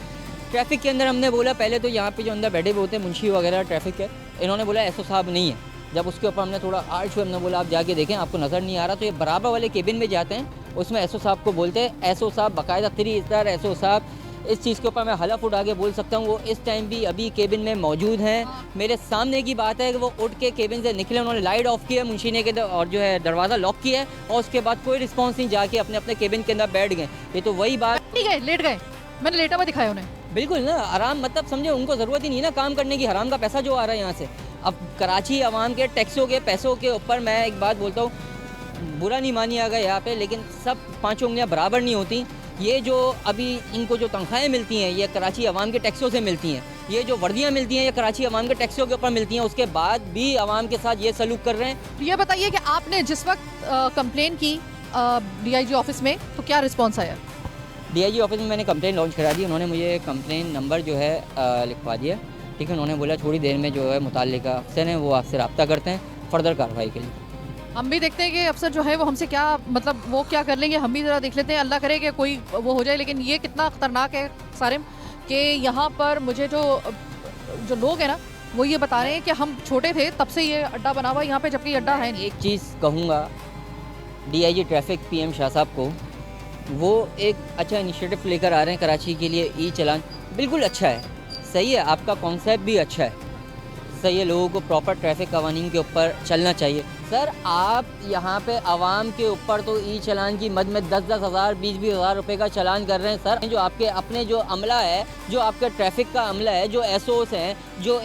ट्रैफिक के अंदर हमने बोला पहले तो यहाँ पे जो अंदर बैठे हुए होते हैं मुंशी वगैरह ट्रैफिक के, इन्होंने बोला एसओ साहब नहीं है। जब उसके ऊपर हमने थोड़ा आर्च हुआ, हमने बोला आप जाके देखें, आपको नज़र नहीं आ रहा, तो ये बराबर वाले केबिन में जाते हैं उसमें एसओ साहब को बोलते हैं। एसओ साहब बाकायदा 3 स्टार एसओ साहब, इस चीज़ के ऊपर मैं हलफ उठा के बोल सकता हूँ, वो इस टाइम भी अभी केबिन में मौजूद हैं। मेरे सामने की बात है कि वो उठ के केबिन से निकले, उन्होंने लाइट ऑफ किया मुंशीने के और जो है दरवाज़ा लॉक किया है, और उसके बाद कोई रिस्पॉन्स नहीं, जाके अपने अपने केबिन के अंदर बैठ गए। ये तो वही बात, ठीक है, लेट गए, मैंने लेटा हुआ दिखाया उन्हें। बिल्कुल ना, आराम मतलब समझे, उनको ज़रूरत ही नहीं ना काम करने की, हराम का पैसा जो आ रहा है यहाँ से। अब कराची आवाम के टैक्सों के पैसों के ऊपर मैं एक बात बोलता हूँ, बुरा नहीं मानिएगा यहाँ पे, लेकिन सब 5 उंगलियाँ बराबर नहीं होती। ये जो अभी इनको जो तनख्वाहें मिलती हैं, ये कराची आवाम के टैक्सों से मिलती हैं। ये जो वर्दियाँ मिलती हैं, ये कराची आवाम के टैक्सों के ऊपर मिलती हैं। उसके बाद भी आवाम के साथ ये सलूक कर रहे हैं। ये बताइए कि आपने जिस वक्त कंप्लेन की डीआईजी ऑफिस में, तो क्या रिस्पॉन्स आया? डीआईजी ऑफिस में मैंने कंप्लेन लॉन्च करा दी। उन्होंने मुझे कंप्लेन नंबर जो है लिखवा दिया, ठीक है। उन्होंने बोला थोड़ी देर में जो है मुताल्लिका अफसर हैं वो आपसे रब्ता करते हैं फर्दर कार्रवाई के लिए। हम भी देखते हैं कि अफसर जो है वो हमसे क्या मतलब वो क्या कर लेंगे, हम भी ज़रा देख लेते हैं, अल्लाह करे कि कोई वो हो जाए। लेकिन ये कितना ख़तरनाक है सारिम कि यहाँ पर मुझे जो लोग हैं ना, वो ये बता रहे हैं कि हम छोटे थे तब से ये अड्डा बना हुआ यहाँ पे, जबकि अड्डा है नहीं। एक चीज़ कहूँगा डीआईजी ट्रैफिक पीएम शाह साहब को, वो एक अच्छा इनिशिएटिव लेकर आ रहे हैं कराची के लिए। ई चलान बिल्कुल अच्छा है, सही है, आपका कॉन्सेप्ट भी अच्छा है, सही है। लोगों को प्रॉपर ट्रैफिक कवानीन के ऊपर चलना चाहिए। सर आप यहाँ पे आवाम के ऊपर तो ई चलान की मद में 10-10 हज़ार 20-20 हज़ार रुपये का चलान कर रहे हैं। सर जो आपके अपने जो अमला है, जो आपके ट्रैफिक का अमला है, जो एसओस हैं, जो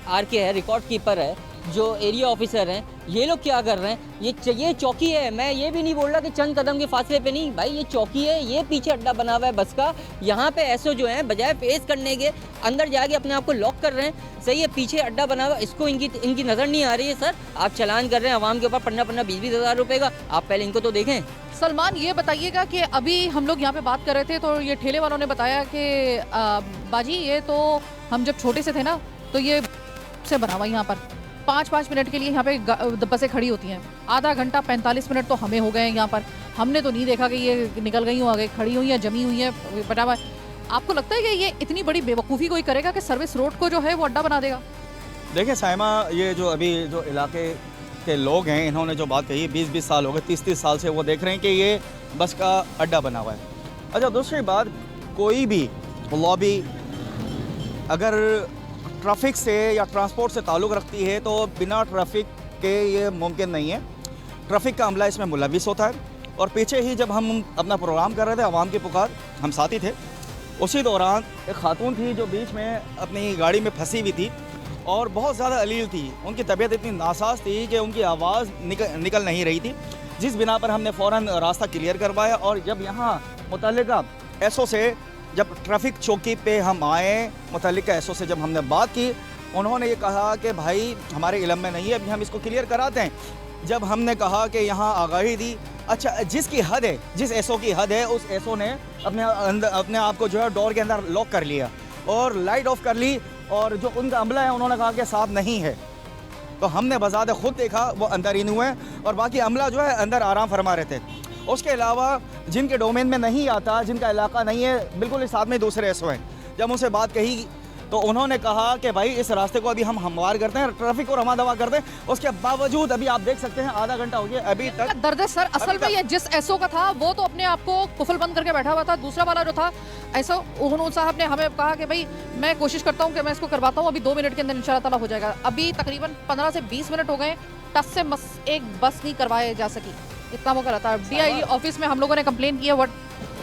आरके है, रिकॉर्ड कीपर है, जो एरिया ऑफिसर हैं, ये लोग क्या कर रहे हैं? ये चौकी है। मैं ये भी नहीं बोल रहा कि चंद कदम के फासले पे नहीं, भाई ये चौकी है, ये पीछे अड्डा बना हुआ है बस का। यहाँ पे एसओ जो हैं बजाय फेस करने के अंदर जाके अपने आप को लॉक कर रहे हैं। सही है, पीछे अड्डा बना हुआ, इसको इनकी नज़र नहीं आ रही है। सर आप चलान कर रहे हैं आवाम के ऊपर 15-20 हज़ार रुपये का, आप पहले इनको तो देखें। सलमान ये बताइएगा कि अभी हम लोग यहाँ पे बात कर रहे थे तो ये ठेले वालों ने बताया कि बाजी ये तो हम जब छोटे से थे ना, तो ये से बना हुआ यहाँ पर 5-5 मिनट के लिए यहाँ पे बसें खड़ी होती हैं। आधा घंटा 45 मिनट तो हमें हो गए हैं यहाँ पर, हमने तो नहीं देखा कि ये निकल गई हो, आगे खड़ी हुई है, जमी हुई है, बटा हुआ। आपको लगता है कि ये इतनी बड़ी बेवकूफ़ी कोई करेगा कि सर्विस रोड को जो है वो अड्डा बना देगा? देखिए साइमा, ये जो अभी जो इलाके के लोग हैं, इन्होंने जो बात कही 20-20 साल हो गए, 30-30 साल से वो देख रहे हैं कि ये बस का अड्डा बना हुआ है। अच्छा, दूसरी बात, कोई भी लॉबी अगर ट्रैफिक से या ट्रांसपोर्ट से ताल्लुक़ रखती है तो बिना ट्रैफिक के ये मुमकिन नहीं है। ट्रैफिक का अमला इसमें मुलविस होता है। और पीछे ही जब हम अपना प्रोग्राम कर रहे थे आवाम की पुकार, हम साथी थे, उसी दौरान एक खातून थी जो बीच में अपनी गाड़ी में फंसी हुई थी और बहुत ज़्यादा अलील थी। उनकी तबीयत इतनी नासाज थी कि उनकी आवाज़ निकल नहीं रही थी, जिस बिना पर हमने फ़ौरन रास्ता क्लियर करवाया। और जब यहाँ मुतल्लिका एसओ से जब ट्रैफिक चौकी पे हम आए, मुतल्लिका एसओ से जब हमने बात की, उन्होंने ये कहा कि भाई हमारे इल्म में नहीं है, अभी हम इसको क्लियर कराते हैं। जब हमने कहा कि यहाँ आगाही दी, अच्छा जिसकी हद है, जिस एसओ की हद है, उस एसओ ने अपने आप को जो है डोर के अंदर लॉक कर लिया और लाइट ऑफ कर ली। और जो उनका अमला है उन्होंने कहा कि साहब नहीं है। तो हमने बज़ात खुद देखा वो अंदर इन हुए और बाकी अमला जो है अंदर आराम फरमा रहे थे। उसके अलावा जिनके डोमेन में नहीं आता, जिनका इलाका नहीं है, बिल्कुल इस साथ में दूसरे एसओ हैं। जब उनसे बात कही तो उन्होंने कहा कि भाई इस रास्ते को अभी हम हमवार करते हैं, ट्रैफिक को रमा दवा करते हैं। उसके बावजूद अभी आप देख सकते हैं आधा घंटा हो गया अभी तक। दर्द है सर, असल में ये जिस एसओ का था वो तो अपने आप को कुफल बंद करके बैठा हुआ था। दूसरा वाला जो था एसओ, उन्होंने साहब ने हमें कहा कि भाई मैं कोशिश करता हूँ कि मैं इसको करवाता हूँ, अभी 2 मिनट के अंदर इंशाल्लाह ताला हो जाएगा। अभी तकरीबन 15 से 20 मिनट हो गए, टस से एक बस नहीं करवाए जा सकी, इतना वो करा था। डीआईजी ऑफिस में हम लोगों ने कंप्लेन किया,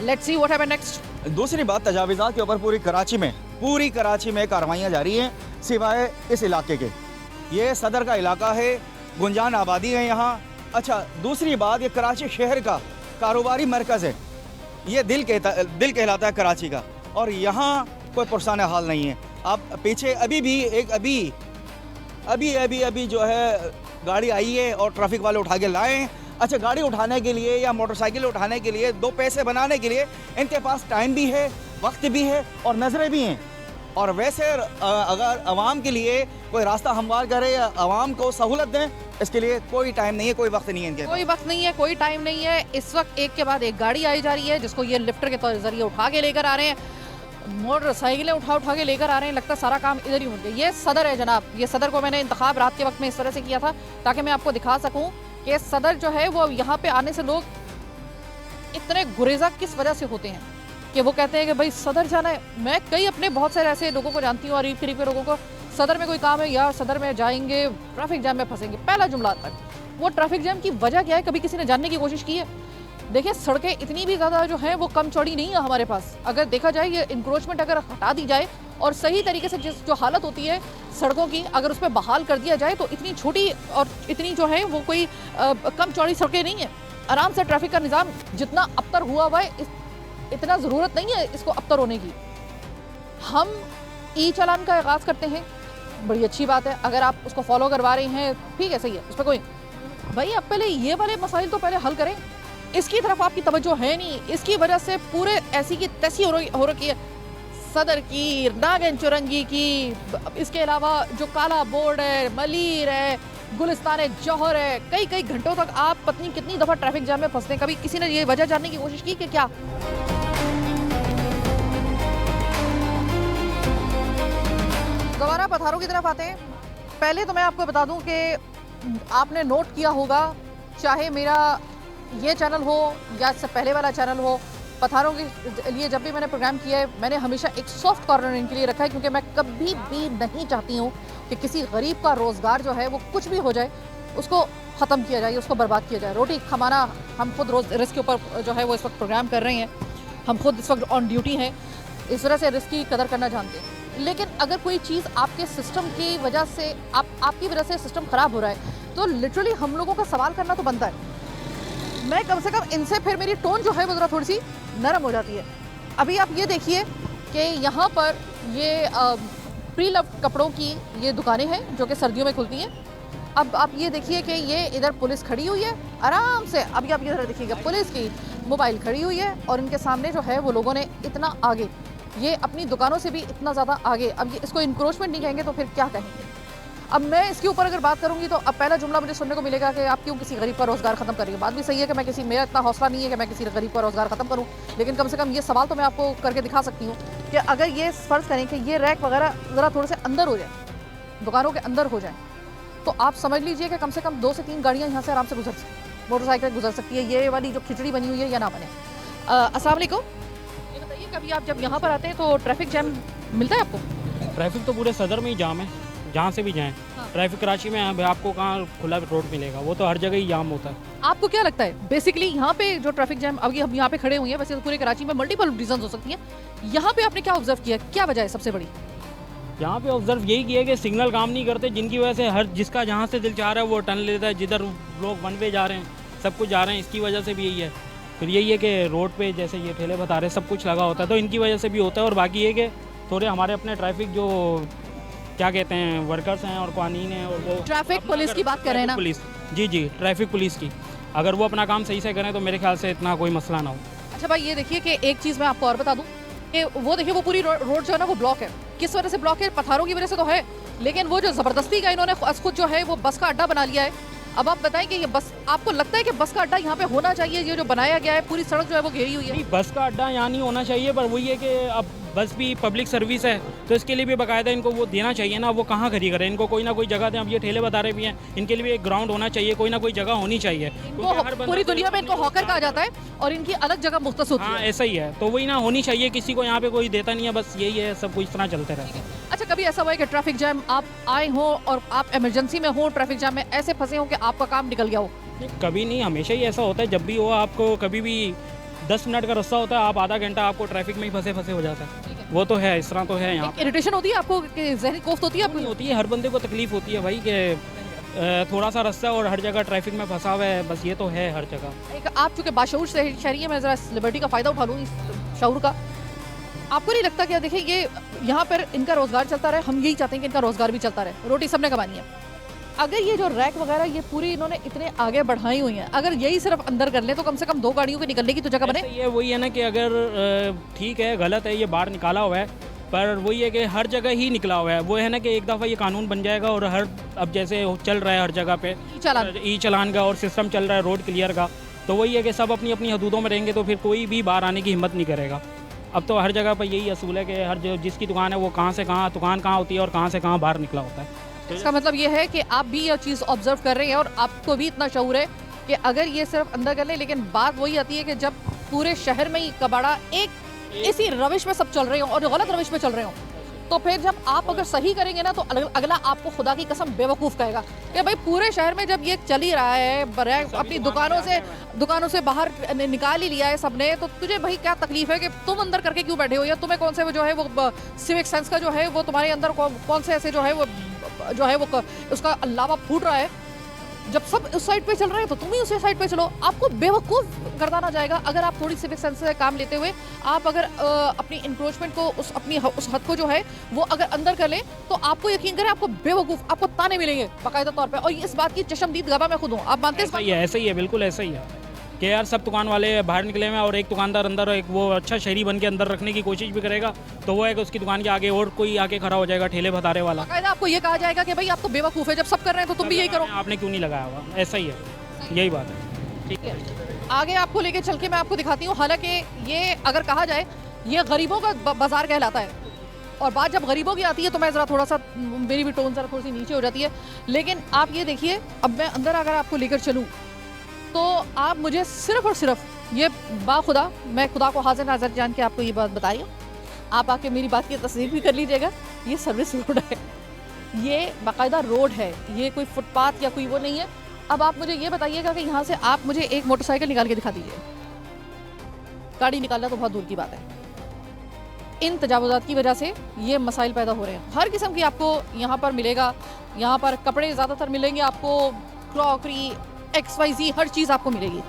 let's see what happened next. दूसरी बात, तजावीज़ात के ऊपर पूरी कराची में कार्रवाइयाँ जारी हैं, सिवाय इस इलाके के। ये सदर का इलाका है, गुंजान आबादी है यहाँ। अच्छा, दूसरी बात, ये कराची शहर का कारोबारी मरकज़ है, ये दिल कहलाता है कराची का, और यहाँ कोई पुरसान हाल नहीं है। आप पीछे अभी जो है गाड़ी आई है और ट्रैफिक वाले उठा के लाए। अच्छा, गाड़ी उठाने के लिए या मोटरसाइकिल उठाने के लिए 2 पैसे बनाने के लिए इनके पास टाइम भी है, वक्त भी है और नज़रें भी हैं। और वैसे अगर आवाम के लिए कोई रास्ता हमवार करे या आवाम को सहूलत दें, इसके लिए कोई टाइम नहीं है, कोई वक्त नहीं है इनके, कोई वक्त नहीं है, कोई टाइम नहीं है। इस वक्त एक के बाद एक गाड़ी आई जा रही है जिसको ये लिफ्टर के जरिए उठा के लेकर आ रहे हैं, मोटरसाइकिलें उठा के लेकर आ रहे हैं। लगता है सारा काम इधर ही हो गया। ये सदर है जनाब, ये सदर को मैंने इंतखाब रात के वक्त में इस तरह से किया था ताकि मैं आपको दिखा सकूँ कि सदर जो है वो यहाँ पे आने से लोग इतने गुरेजा किस वजह से होते हैं कि वो कहते हैं कि भाई सदर जाना है। मैं कई अपने बहुत सारे ऐसे लोगों को जानती हूँ और इरीब के लोगों को, सदर में कोई काम है यार, सदर में जाएंगे ट्रैफिक जैम में फंसेंगे, पहला जुमला आता है। वो ट्रैफिक जैम की वजह क्या है, कभी किसी ने जानने की कोशिश की है? देखिए सड़कें इतनी भी ज़्यादा जो है वो कम चौड़ी नहीं है हमारे पास। अगर देखा जाए ये इंक्रोचमेंट अगर हटा दी जाए और सही तरीके से जो हालत होती है सड़कों की अगर उस पर बहाल कर दिया जाए तो इतनी छोटी और इतनी जो है वो कोई कम चौड़ी सड़कें नहीं है। आराम से ट्रैफिक का निज़ाम जितना अबतर हुआ हुआ है इतना ज़रूरत नहीं है इसको अबतर होने की। हम ई चालान का आगाज़ करते हैं, बड़ी अच्छी बात है। अगर आप उसको फॉलो करवा रहे हैं ठीक है, सही है, उस पर कोई भाई आप पहले ये वाले मसाइल तो पहले हल करें। इसकी तरफ आपकी तवज्जो है नहीं, इसकी वजह से पूरे ऐसी की तैसी हो रखी है, सदर की, नागन चुरंगी की, इसके अलावा जो काला बोर्ड है, मलीर है, गुलिस्तान जौहर है, कई घंटों तक आप पत्नी कितनी दफ़ा ट्रैफिक जाम में फंसते हैं। कभी किसी ने ये वजह जानने की कोशिश की कि क्या? दोबारा पथारों की तरफ आते हैं। पहले तो मैं आपको बता दूं कि आपने नोट किया होगा, चाहे मेरा ये चैनल हो या इससे पहले वाला चैनल हो, पथारों के लिए जब भी मैंने प्रोग्राम किया है मैंने हमेशा एक सॉफ्ट कॉर्नर इनके लिए रखा है, क्योंकि मैं कभी भी नहीं चाहती हूँ कि किसी गरीब का रोज़गार जो है वो कुछ भी हो जाए उसको ख़त्म किया जाए, उसको बर्बाद किया जाए। रोटी कमाना, हम खुद रोज़ रिस्क के ऊपर जो है वो इस वक्त प्रोग्राम कर रहे हैं, हम खुद इस वक्त ऑन ड्यूटी हैं, इस वजह से रिस्क की कदर करना जानते हैं। लेकिन अगर कोई चीज़ आपके सिस्टम की वजह से आपकी वजह से सिस्टम ख़राब हो रहा है तो लिटरली हम लोगों का सवाल करना तो बनता है। मैं कम से कम इनसे फिर मेरी टोन जो है वो ज़रा थोड़ी सी नरम हो जाती है। अभी आप ये देखिए कि यहाँ पर ये प्री लव्ड कपड़ों की ये दुकानें हैं जो कि सर्दियों में खुलती हैं। अब आप ये देखिए कि ये इधर पुलिस खड़ी हुई है आराम से। अभी आप इधर देखिएगा, पुलिस की मोबाइल खड़ी हुई है और इनके सामने जो है वो लोगों ने इतना आगे, ये अपनी दुकानों से भी इतना ज़्यादा आगे। अब ये इसको इंक्रोचमेंट नहीं कहेंगे तो फिर क्या कहेंगे? अब मैं इसके ऊपर अगर बात करूंगी तो अब पहला जुमला मुझे सुनने को मिलेगा कि आप क्यों किसी गरीब का रोज़गार ख़त्म करेंगे। बात भी सही है कि मेरा इतना हौसला नहीं है कि मैं किसी गरीब का रोज़गार ख़त्म करूं, लेकिन कम से कम ये सवाल तो मैं आपको करके दिखा सकती हूँ कि अगर ये फ़र्ज़ करें कि ये रैक वगैरह ज़रा थोड़े से अंदर हो जाए, दुकानों के अंदर हो जाए, तो आप समझ लीजिए कि कम से कम 2 से 3 गाड़ियाँ यहाँ से आराम से गुजर सकती, मोटरसाइकिल गुजर सकती है। ये वाली जो खिचड़ी बनी हुई है या ना बने। अस्सलाम वालेकुम, ये बताइए कभी आप जब यहाँ पर आते हैं तो ट्रैफिक जैम मिलता है आपको? ट्रैफिक तो पूरे सदर में ही जाम है, जहाँ से भी जाएं। ट्रैफिक कराची में आपको कहाँ खुला रोड मिलेगा, वो तो हर जगह ही जाम होता है। आपको क्या लगता है बेसिकली यहाँ पे जो ट्रैफिक जैम अभी हम यहाँ पे खड़े हुए हैं, वैसे तो पूरे कराची में मल्टीपल रीजन हो सकती हैं, यहाँ पे आपने क्या ऑब्जर्व किया, क्या वजह है सबसे बड़ी? यहाँ पे ऑब्जर्व यही किया कि सिग्नल काम नहीं करते, जिनकी वजह से हर जिसका जहाँ से दिल चाह रहा है वो टर्न लेता है, जिधर लोग वन वे जा रहे हैं सब कुछ जा रहे हैं, इसकी वजह से भी यही है। फिर यही है कि रोड पे जैसे ये ठेले बता रहे सब कुछ लगा होता है तो इनकी वजह से भी होता है। और बाकी ये कि थोड़े हमारे अपने ट्रैफिक जो क्या कहते हैं वर्कर्स हैं और कानून हैं, और वो ट्रैफिक पुलिस की बात कर रहे हैं ना? पुलिस, जी ट्रैफिक पुलिस की, अगर वो अपना काम सही से करें तो मेरे ख्याल से इतना कोई मसला ना हो। अच्छा भाई, ये देखिए कि एक चीज़ मैं आपको और बता दूं कि वो देखिए वो पूरी रोड जो है ना वो ब्लॉक है। किस वजह से ब्लॉक है? पत्थरों की वजह से तो है, लेकिन वो जो ज़बरदस्ती का इन्होंने खुद जो है वो बस का अड्डा बना लिया है। अब आप बताएं कि ये बस, आपको लगता है कि बस का अड्डा यहाँ पे होना चाहिए? ये जो बनाया गया है पूरी सड़क जो है वो घेरी हुई है। नहीं, बस का अड्डा यहाँ नहीं होना चाहिए, पर वही है कि अब बस भी पब्लिक सर्विस है तो इसके लिए भी बाकायदा इनको वो देना चाहिए ना, वो कहाँ खड़ी करें, इनको कोई ना कोई जगह दें। अब ये ठेले बता रहे भी हैं, इनके लिए एक ग्राउंड होना चाहिए, कोई ना कोई जगह होनी चाहिए। पूरी दुनिया में इनको हॉकर कहा जाता है और इनकी अलग जगह मुख्तस होती है। हाँ ऐसा ही है, तो वही ना होनी चाहिए, किसी को यहाँ पे कोई देता नहीं है, बस यही है, सब कुछ इस तरह चलते रहते हैं। अच्छा, कभी ऐसा हुआ है कि ट्रैफिक जैम आप आए हो और आप इमरजेंसी में हो, ट्रैफिक जैम में ऐसे फंसे हो कि आपका काम निकल गया हो? कभी नहीं, हमेशा ही ऐसा होता है। जब भी हो आपको कभी भी 10 मिनट का रास्ता होता है, आप आधा घंटा आपको ट्रैफिक में ही फंसे हो जाता है। वो तो है, इस तरह तो है। यहाँ इरिटेशन होती है आपको कि ज़हनी कोफ्त होती है आपको? होती है, हर बंदे को तकलीफ होती है भाई कि थोड़ा सा रास्ता और हर जगह ट्रैफिक में फंसा हुआ है, बस ये तो है हर जगह। एक आप चूँकि बाशऊर शहरी है, मैं ज़रा लिबर्टी का फ़ायदा उठा लूँ इस शऊर का। आपको नहीं लगता क्या, देखिए ये यहाँ पर इनका रोज़गार चलता रहे, हम यही चाहते हैं कि इनका रोज़गार भी चलता रहे, रोटी सबने कमानी है। अगर ये जो रैक वगैरह ये पूरी इन्होंने इतने आगे बढ़ाई हुई हैं, अगर यही सिर्फ अंदर कर ले तो कम से कम 2 गाड़ियों के निकलने की तो जगह बने। ये वही है ना कि अगर ठीक है गलत है ये बाहर निकाला हुआ है, पर वही है कि हर जगह ही निकला हुआ है। वो है ना कि एक दफ़ा ये कानून बन जाएगा और हर अब जैसे चल रहा है हर जगह पे ई चालान का और सिस्टम चल रहा है रोड क्लियर का, तो वही है कि सब अपनी अपनी हदूदों में रहेंगे तो फिर कोई भी बाहर आने की हिम्मत नहीं करेगा। अब तो हर जगह पर यही असूल है कि हर जिसकी दुकान है वो कहाँ से कहाँ दुकान कहाँ होती है और कहाँ से कहाँ बाहर निकला होता है। इसका मतलब ये है कि आप भी ये चीज़ ऑब्जर्व कर रहे हैं और आपको भी इतना शऊर है कि अगर ये सिर्फ अंदर कर ले, लेकिन बात वही आती है कि जब पूरे शहर में ही कबाड़ा एक इसी रविश में सब चल रहे हो और गलत रविश में चल रहे हो, तो फिर जब आप अगर सही करेंगे ना तो अगला आपको खुदा की कसम बेवकूफ़ कहेगा कि भाई पूरे शहर में जब ये चल ही रहा है, अपनी दुकानों से बाहर निकाल ही लिया है सबने, तो तुझे भाई क्या तकलीफ है कि तुम अंदर करके क्यों बैठे हो, या तुम्हें कौन से वो जो है वो सिविक सेंस का जो है वो तुम्हारे अंदर कौन से ऐसे जो है वो उसका अलावा फूट रहा है। जब सब उस साइड पे चल रहे हैं तो तुम ही उसी साइड पे चलो। आपको बेवकूफ़ गर्दाना जाएगा अगर आप थोड़ी सिविक सेंस से काम लेते हुए आप अगर अपनी इंक्रोचमेंट को उस हद को जो है वो अगर अंदर कर ले, तो आपको यकीन करें आपको बेवकूफ़, आपको ताने मिलेंगे बाकायदा तौर पे। और इस बात की चशमदीद गवाह मैं खुद हूँ। आप मानते हैं? ऐसा ही है, बिल्कुल ऐसा ही है कि यार सब दुकान वाले बाहर निकले हुए और एक दुकानदार अंदर एक वो अच्छा शहरी बन के अंदर रखने की कोशिश भी करेगा, तो वो है कि उसकी दुकान के आगे और कोई आके खड़ा हो जाएगा ठेले भतारे वाला। बाकायदा आपको ये कहा जाएगा कि भाई आप तो बेवकूफ़ है, जब सब कर रहे हैं तो तुम भी यही करो, आपने क्यों नहीं लगाया हुआ। ऐसा ही है, यही बात है। ठीक है, आगे आपको लेके चल के मैं आपको दिखाती हूँ। हालांकि ये अगर कहा जाए ये गरीबों का बाजार कहलाता है, और बात जब गरीबों की आती है तो मैं ज़रा थोड़ा सा मेरी भी टोन ज़रा थोड़ी सी नीचे हो जाती है। लेकिन आप ये देखिए, अब मैं अंदर अगर आपको लेकर चलूँ तो आप मुझे सिर्फ और सिर्फ ये बाखुदा, मैं खुदा को हाजिर नाज़र जान के आपको ये बात बताई हूँ, आप आके मेरी बात की तस्दीक भी कर लीजिएगा। ये सर्विस रोड है, ये बाकायदा रोड है, ये कोई फुटपाथ या कोई वो नहीं है। अब आप मुझे ये बताइएगा कि यहाँ से आप मुझे एक मोटरसाइकिल निकाल के दिखा दीजिए। गाड़ी निकालना तो बहुत दूर की बात है। इन तजावुज़ात की वजह से ये मसाइल पैदा हो रहे हैं। हर किस्म की आपको यहाँ पर मिलेगा, यहाँ पर कपड़े ज़्यादातर मिलेंगे आपको, क्रॉकरी XYZ हर चीज़ आपको मिलेगी।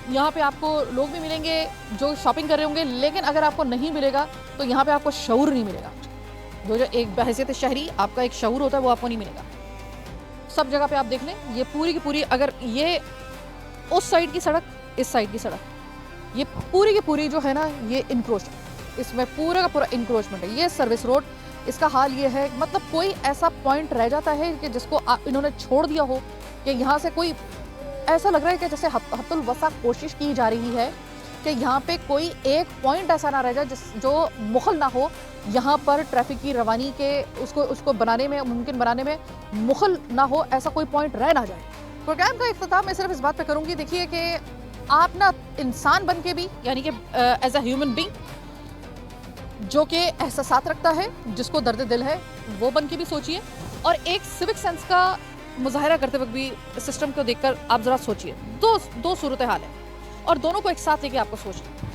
यहाँ पे आपको लोग भी मिलेंगे जो शॉपिंग कर रहे होंगे, लेकिन अगर आपको नहीं मिलेगा तो यहाँ पे आपको शऊर नहीं मिलेगा। जो एक बहैसियत शहरी आपका एक शऊर होता है वो आपको नहीं मिलेगा। सब जगह पे आप देख लें, ये पूरी की पूरी, अगर ये उस साइड की सड़क, इस साइड की सड़क, ये पूरी की पूरी जो है ना ये इंक्रोचमेंट, इसमें पूरा का पूरा इंक्रोचमेंट है। ये सर्विस रोड, इसका हाल ये है, मतलब कोई ऐसा पॉइंट रह जाता है कि जिसको इन्होंने छोड़ दिया हो कि यहाँ से कोई ऐसा लग रहा है कि जैसे हत्तुल वसा कोशिश की जा रही है कि यहाँ पे कोई एक पॉइंट ऐसा ना रह जाए जो मुखल ना हो, यहाँ पर ट्रैफिक की रवानी के उसको बनाने में, मुमकिन बनाने में मुखल ना हो, ऐसा कोई पॉइंट रह ना जाए। प्रोग्राम का इख्तिताम मैं सिर्फ इस बात पे करूँगी, देखिए कि आप ना इंसान बन के भी, यानी कि एज अ ह्यूमन बींग जो कि एहसासात रखता है, जिसको दर्द दिल है, वो बन के भी सोचिए, और एक सिविक सेंस का मुजाहरा करते वक्त भी सिस्टम को देखकर आप ज़रा सोचिए। दो सूरत हाल है और दोनों को एक साथ लेके आपको सोचना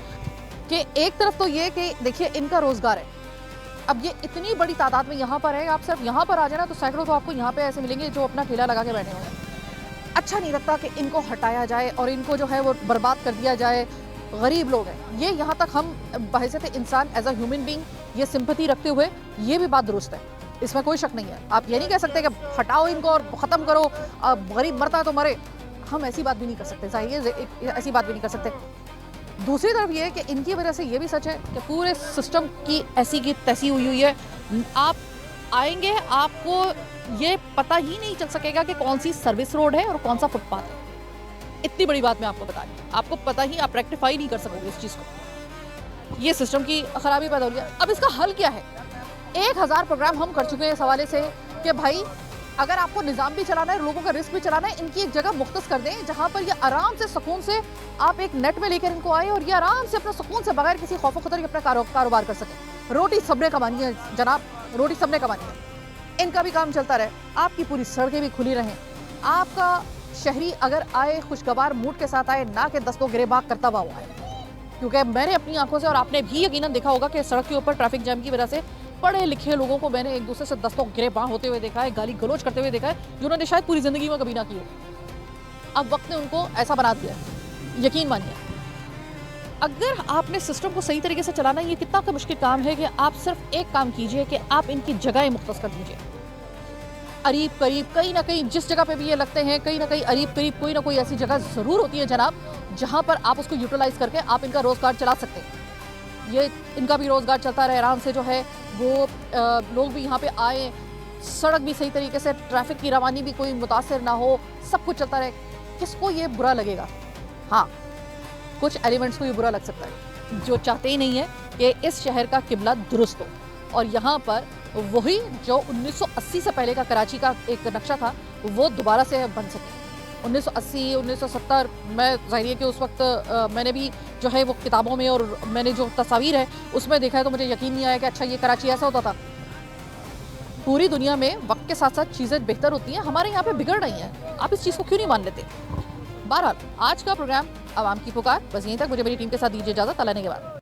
कि एक तरफ तो ये कि देखिए इनका रोज़गार है, अब ये इतनी बड़ी तादाद में यहाँ पर है, आप सिर्फ यहाँ पर आ जाए ना तो सैकड़ों तो आपको यहाँ पे ऐसे मिलेंगे जो अपना ठेला लगा के बैठे हुए हैं। अच्छा नहीं लगता कि इनको हटाया जाए और इनको जो है वो बर्बाद कर दिया जाए। गरीब लोग हैं ये, यहाँ तक हम बहैसियत इंसान एज अ ह्यूमन बींग ये सिंपैथी रखते हुए, ये भी बात दुरुस्त है, इसमें कोई शक नहीं है। आप ये नहीं कह सकते कि हटाओ इनको और ख़त्म करो, अब गरीब मरता है तो मरे, हम ऐसी बात भी नहीं कर सकते, चाहिए ऐसी बात भी नहीं कर सकते। दूसरी तरफ ये है कि इनकी वजह से ये भी सच है कि पूरे सिस्टम की ऐसी की तैसी हुई है। आप आएंगे, आपको ये पता ही नहीं चल सकेगा कि कौन सी सर्विस रोड है और कौन सा फुटपाथ है। इतनी बड़ी बात मैं आपको बता रही हूँ, आपको पता ही, आप रेक्टिफाई नहीं कर सकोगे इस चीज़ को। ये सिस्टम की खराबी पैदा हो रही है। अब इसका हल क्या है? 1000 प्रोग्राम हम कर चुके हैं इस हवाले से कि भाई अगर आपको निज़ाम भी चलाना है, लोगों का रिस्क भी चलाना है, इनकी एक जगह मुख्तस कर दें जहाँ पर ये आराम से सुकून से आप एक नेट में लेकर इनको आए और ये आराम से अपना सुकून से बगैर किसी खौफ खतर के अपना कारोबार कर सकें। रोटी सबने कमानी है जनाब, रोटी सबने कमानी है, इनका भी काम चलता रहे, आपकी पूरी सड़कें भी खुली रहें, आपका शहरी अगर आए खुशगवार मूड के साथ आए, ना कि दस्तों गिरेबाग करता हुआ आए। क्योंकि मैंने अपनी आंखों से और आपने भी यकीनन देखा होगा कि सड़क के ऊपर ट्रैफिक जैम की वजह से पढ़े लिखे लोगों को मैंने एक दूसरे से दस्तों गिरेबाग होते हुए देखा है, गाली गलोच करते हुए देखा है, जिन्होंने शायद पूरी ज़िंदगी में कभी ना की हो। अब वक्त ने उनको ऐसा बना दिया, यकीन मानिए। अगर आपने सिस्टम को सही तरीके से चलाना, ये कितना का मुश्किल काम है कि आप सिर्फ एक काम कीजिए कि आप इनकी जगहें मुख्तस कर दीजिए। अरीब करीब कहीं ना कहीं जिस जगह पे भी ये लगते हैं, कहीं ना कहीं अरीब करीब कोई ना कोई ऐसी जगह ज़रूर होती है जनाब, जहाँ पर आप उसको यूटिलाइज़ करके आप इनका रोज़गार चला सकते हैं। ये इनका भी रोज़गार चलता रहे आराम से, जो है वो लोग भी यहाँ पे आए, सड़क भी सही तरीके से, ट्रैफिक की रवानी भी कोई मुतासिर ना हो, सब कुछ चलता रहे। किसको ये बुरा लगेगा? हाँ, कुछ एलिमेंट्स को ये बुरा लग सकता है जो चाहते ही नहीं है कि इस शहर का किबला दुरुस्त हो और यहाँ पर वही जो 1980 से पहले का कराची का एक नक्शा था वो दोबारा से बन सके। 1980 1970 मैं जाहिर है कि उस वक्त मैंने भी जो है वो किताबों में और मैंने जो तस्वीर है उसमें देखा है, तो मुझे यकीन नहीं आया कि अच्छा ये कराची ऐसा होता था। पूरी दुनिया में वक्त के साथ साथ चीज़ें बेहतर होती हैं, हमारे यहाँ पे बिगड़ रही हैं। आप इस चीज़ को क्यों नहीं मान लेते? बहरहाल आज का प्रोग्राम आवाम की पुकार बस यहीं तक। मुझे मेरी टीम के साथ दीजिए इजाज़त। अल्लाह ने के बाद।